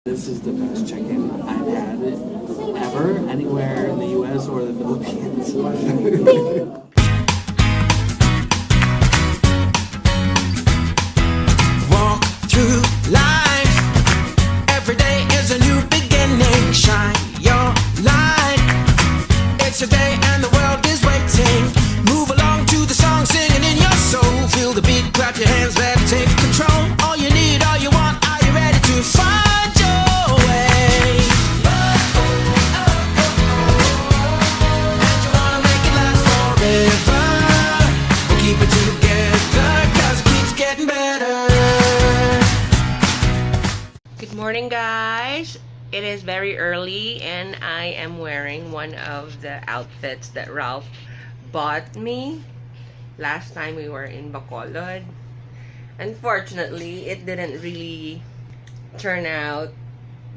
This is the best check-in I've had ever, anywhere in the U.S. or the Philippines. Walk through life. Every day is a new beginning. Shine your light. It's a day and the world is waiting. Move along to the song, singing in your soul. Feel the beat, clap your hands, let it take control. All you need, all you want, are you ready to find your way? And you wanna make it last forever. We'll keep it together, 'cause it keeps getting better. Good morning, guys. It is very early and I am wearing one of the outfits that Ralph bought me last time we were in Bacolod. Unfortunately, it didn't really turn out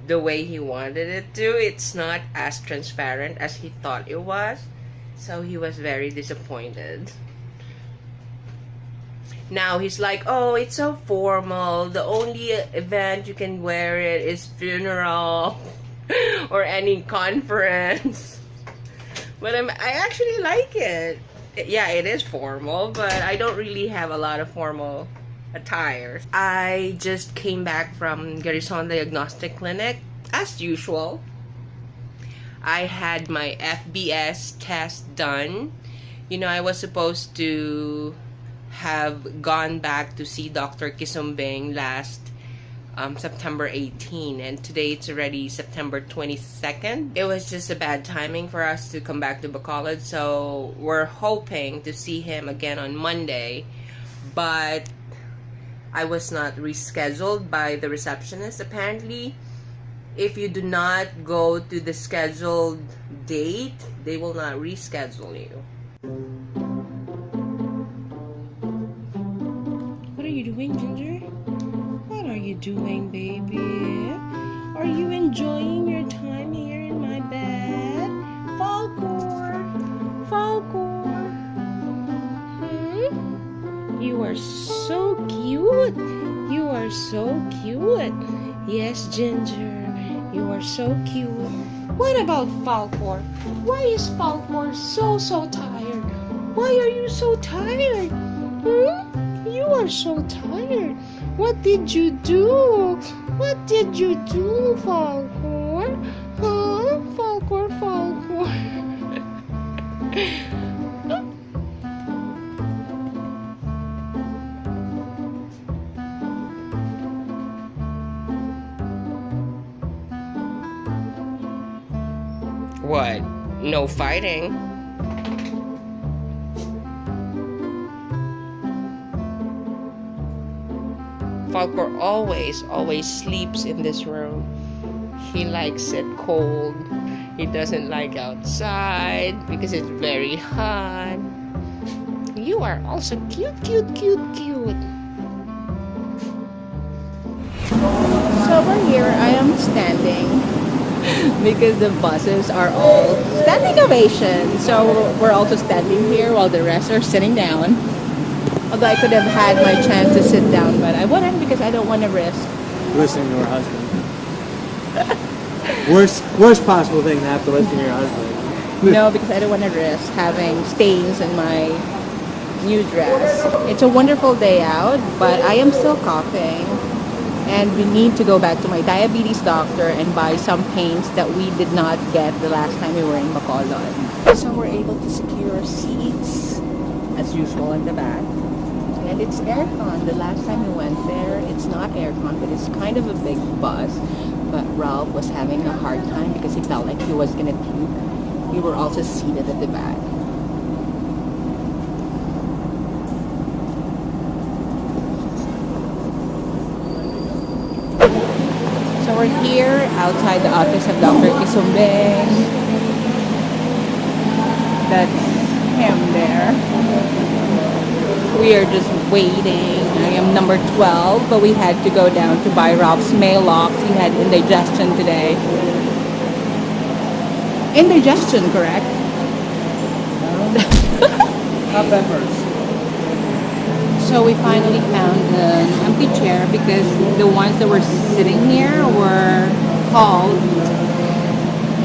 the way he wanted it to. It's not as transparent as he thought it was, so he was very disappointed. Now he's like, oh, it's so formal. The only event you can wear it is funeral or any conference. But I actually like it. Yeah, it is formal, but I don't really have a lot of formal attire. I just came back from Garrison Diagnostic Clinic, as usual. I had my FBS test done. You know, I was supposed to have gone back to see Dr. Kisumbing last September 18, and today it's already September 22nd. It was just a bad timing for us to come back to Bacolod, so we're hoping to see him again on Monday, but I was not rescheduled by the receptionist. Apparently, if you do not go to the scheduled date, they will not reschedule you. What are you doing, Ginger? What are you doing, baby? Are you enjoying your time here in my bed? Falcor! Falcor! You are so cute! You are so cute! Yes, Ginger, you are so cute. What about Falcor? Why is Falcor so tired? Why are you so tired? You are so tired. What did you do? What did you do, Falcor? Huh? Falcor, Falcor. What? No fighting? Falcor always sleeps in this room. He likes it cold. He doesn't like outside because it's very hot. You are also cute. So over here, I am standing because the buses are all standing ovation. So we're also standing here while the rest are sitting down. Although I could have had my chance to sit down, but I wouldn't because I don't want to risk. Listening to her husband. worst possible thing to have to listen to your husband. No, because I don't want to risk having stains in my new dress. It's a wonderful day out, but I am still coughing. And we need to go back to my diabetes doctor and buy some paints that we did not get the last time we were in Bacolod. So we're able to secure seats, as usual, in the back. And it's aircon. The last time we went there, it's not aircon, but it's kind of a big bus. But Ralph was having a hard time because he felt like he was going to puke. We were also seated at the back. So we're here outside the office of Dr. Kisumbing. That's him there. We are just waiting. I am number 12, but we had to go down to buy Ralph's Maalox. He had indigestion today. Indigestion, correct? Not peppers. So we finally found an empty chair because the ones that were sitting here were hauled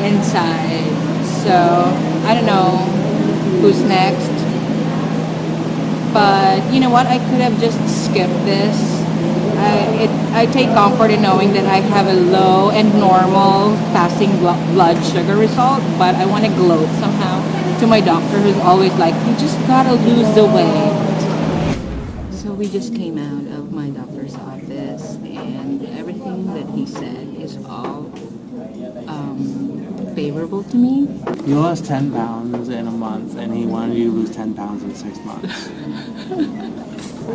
inside. So I don't know who's next. But you know what? I could have just skipped this. I take comfort in knowing that I have a low and normal fasting blood sugar result, but I want to gloat somehow to my doctor who's always like, you just gotta lose the weight. So we just came out of my doctor's office and everything that he said is all favorable to me. You lost 10 pounds in a month, and he wanted you to lose 10 pounds in 6 months.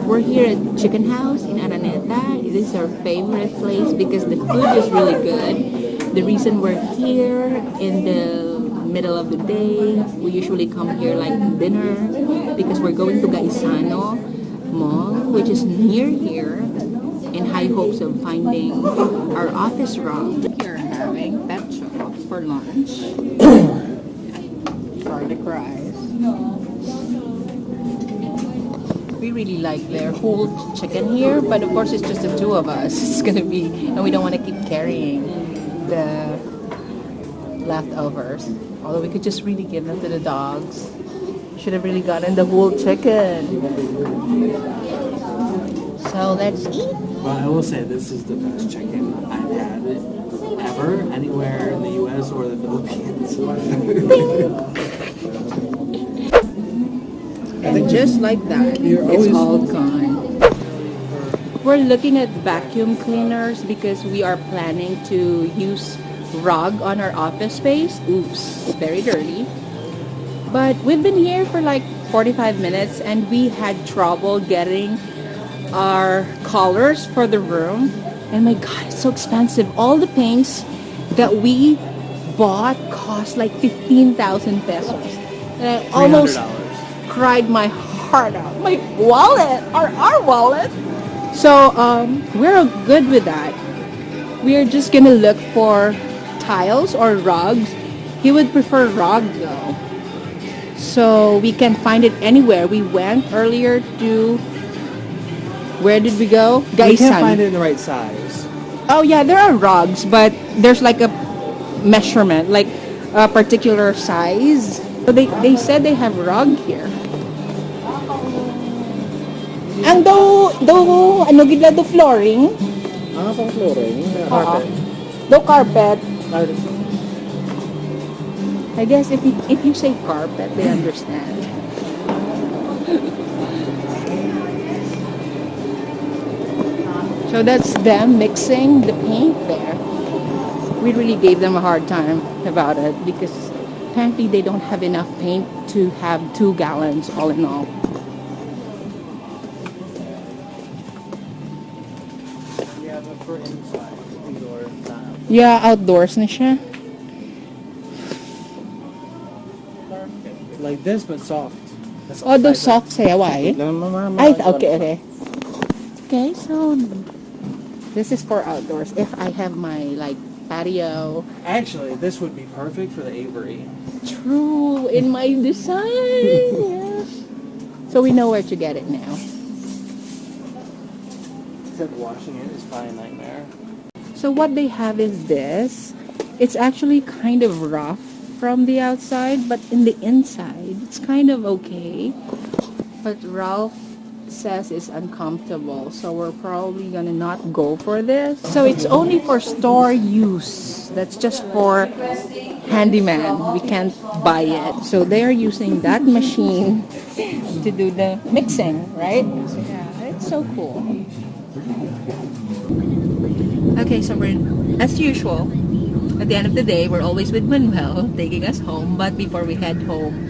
We're here at Chicken House in Araneta. This is our favorite place because the food is really good. The reason we're here in the middle of the day, we usually come here like dinner because we're going to Gaisano Mall, which is near here, in high hopes of finding our office rock. We're having pet shop for lunch. Sorry to cry. We really like their whole chicken here, but of course it's just the two of us. It's gonna be, and we don't want to keep carrying the leftovers. Although we could just really give them to the dogs. Should have really gotten the whole chicken. So let's eat. Well, I will say this is the best chicken I've had ever, anywhere in the U.S. or the Philippines. And just like that, it's all gone. We're looking at vacuum cleaners because we are planning to use rug on our office space. Oops, very dirty. But we've been here for like 45 minutes and we had trouble getting our colors for the room. And my God, it's so expensive. All the paints that we bought cost like 15,000 pesos. And I almost cried my heart out. My wallet, our wallet. So we're good with that. We're just gonna look for tiles or rugs. He would prefer rug though. So we can find it anywhere. We went earlier to, where did we go? Gaisan. We can't find it in the right size. Oh yeah, there are rugs, but there's like a measurement, like a particular size. So they said they have rug here. Ang ano gid do flooring? Pang flooring? Carpet. Do carpet. I guess if you say carpet, they understand. So that's them mixing the paint there. We really gave them a hard time about it because apparently they don't have enough paint to have 2 gallons all in all. For inside, indoor, Yeah, outdoors na siya. like this, but soft. Oh, those soft sayaway. Ay, okay. Okay, so this is for outdoors. If I have my like patio. Actually, this would be perfect for the Avery. True, in my design. Yeah. So we know where to get it now. Except washing it is probably a nightmare. So what they have is this. It's actually kind of rough from the outside, but in the inside, it's kind of okay. But Ralph says it's uncomfortable, so we're probably gonna not go for this. So it's only for store use. That's just for handyman. We can't buy it. So they're using that machine to do the mixing, right? Yeah, it's so cool. Okay, so we're, as usual, at the end of the day, we're always with Manuel taking us home. But before we head home,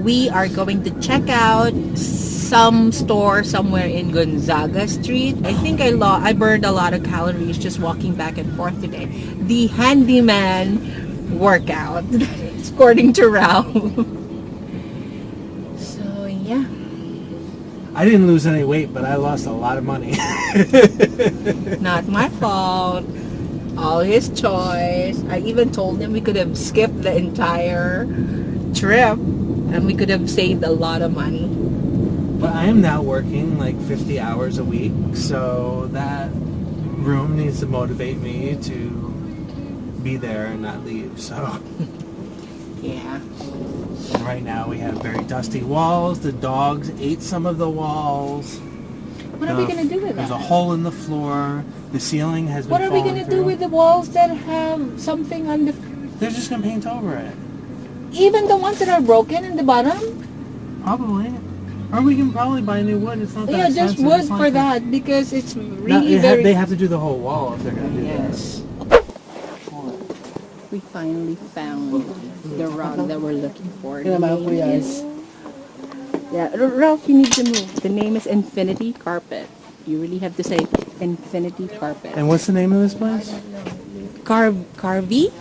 we are going to check out some store somewhere in Gonzaga Street. I think I burned a lot of calories just walking back and forth today. The handyman workout, according to Ralph. So yeah. I didn't lose any weight, but I lost a lot of money. Not my fault. All his choice. I even told him we could have skipped the entire trip and we could have saved a lot of money. But I am now working like 50 hours a week, so that room needs to motivate me to be there and not leave. So Yeah. and right now we have very dusty walls. The dogs ate some of the walls. What are we gonna do with There's a that? hole in the floor. The ceiling has been What are we falling gonna do through. with the walls that have something on the... They're just gonna paint over it. Even the ones that are broken in the bottom? Probably. Or we can probably buy new wood. It's not that Yeah, just expensive. wood It's for like that because it's No, really very... they have to do the whole wall if they're gonna do Yes. We finally found the rug that we're looking for. The name is... Yeah, Ralph, you need to move. The name is Infinity Carpet. You really have to say Infinity Carpet. that. And what's the name of this place? Carvey?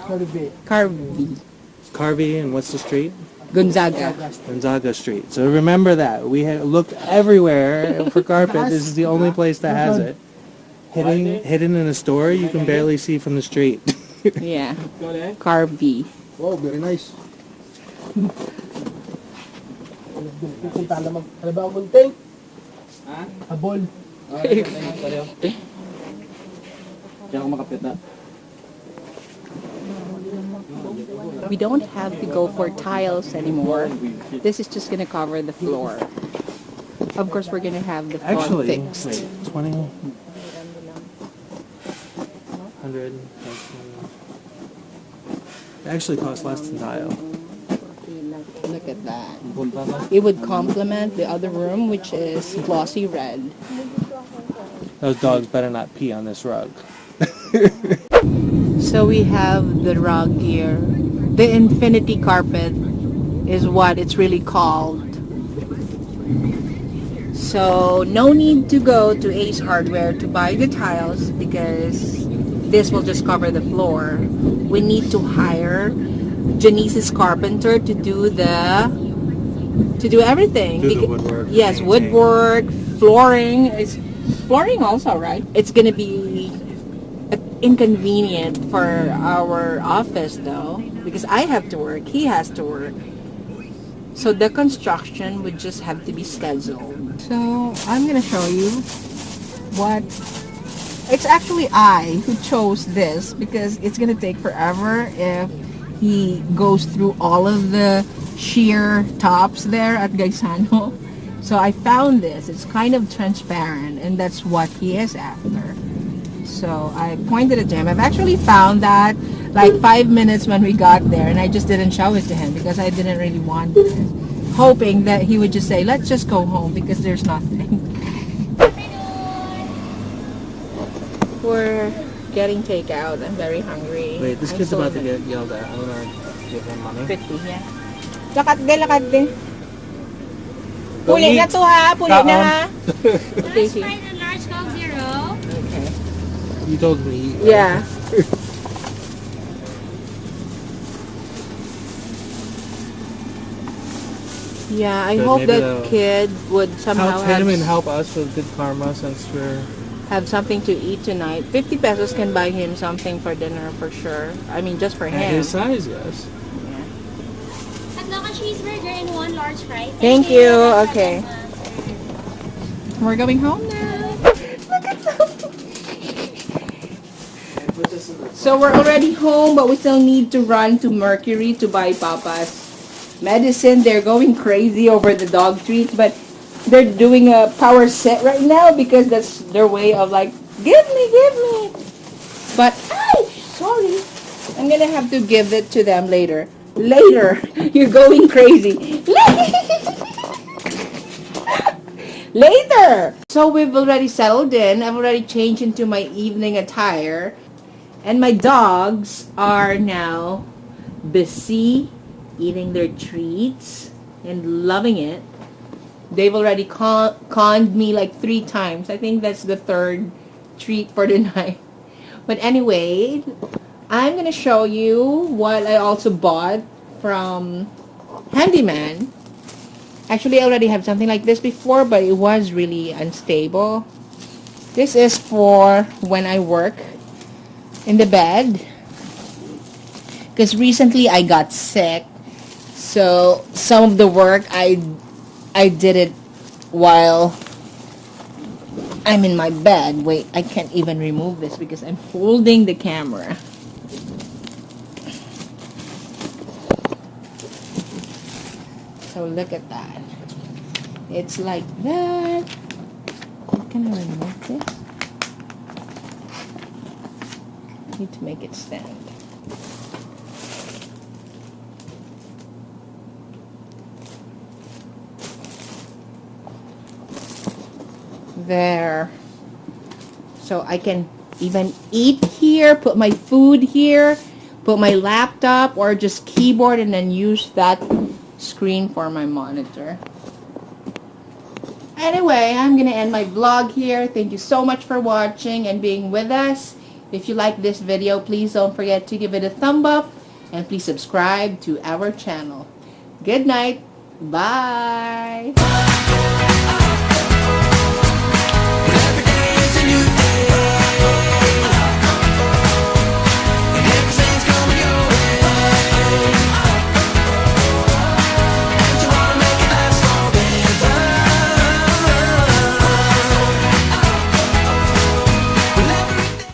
Carvey, and what's the street? Gonzaga. Gonzaga Street. So remember that. We have looked everywhere for carpet. This is the only place that has it. Hidden in a store you can barely see from the street. Yeah. Carvey. Wow, very nice. Punta naman. Ano ba ang munting? Ha? Habol. We don't have to go for tiles anymore. This is just gonna cover the floor. Of course, we're gonna have the floor Actually, fixed. wait, 20, 100, it actually costs less than tile. Look at that. It would complement the other room, which is glossy red. Those dogs better not pee on this rug. So we have the rug here. The infinity carpet is what it's really called. So no need to go to Ace Hardware to buy the tiles because this will just cover the floor. We need to hire Janice's carpenter to do everything. Do the woodwork, Yes, painting. woodwork, flooring. Is flooring also, right? It's gonna be inconvenient for our office though because I have to work, he has to work. So the construction would just have to be scheduled. So I'm gonna show you what it's actually I who chose this because it's gonna take forever if he goes through all of the sheer tops there at Gaisano. So I found this. It's kind of transparent and that's what he is after. So I pointed it to him. I've actually found that like 5 minutes when we got there and I just didn't show it to him because I didn't really want it. Hoping that he would just say, let's just go home because there's nothing. We're getting takeout. I'm very hungry. Wait, this kid's about to get yelled at. I'm gonna give him money. 50, yeah. Lakad din. Don't Puli na eat. to ha, puli na Kaon. ha. Okay, Large fries and large Coke Zero. okay. You told me. Yeah. Yeah, I But hope maybe that they'll kid would somehow Help him and have, help us with good karma since we're... have something to eat tonight. 50 pesos can buy him something for dinner for sure. I mean, just for At him. his size, yes. Yeah. Hot dog and cheeseburger and one large fry. Thank you. Okay. We're going home now. Look at them. So we're already home, but we still need to run to Mercury to buy Papa's medicine. They're going crazy over the dog treats, but they're doing a power set right now because that's their way of like, give me. But, sorry. I'm gonna have to give it to them later. Later. You're going crazy. Later. So we've already settled in. I've already changed into my evening attire. And my dogs are now busy eating their treats and loving it. They've already conned me like 3 times. I think that's the 3rd treat for the night. But anyway, I'm going to show you what I also bought from Handyman. Actually, I already have something like this before, but it was really unstable. This is for when I work in the bed. Because recently I got sick. So some of the work I did it while I'm in my bed. Wait, I can't even remove this because I'm holding the camera. So look at that. It's like that. How can I remove this? Need to make it stand. There. So I can even eat here, put my food here, put my laptop or just keyboard and then use that screen for my monitor. Anyway, I'm gonna end my vlog here. Thank you so much for watching and being with us. If you like this video, please don't forget to give it a thumb up and please subscribe to our channel. Good night. Bye.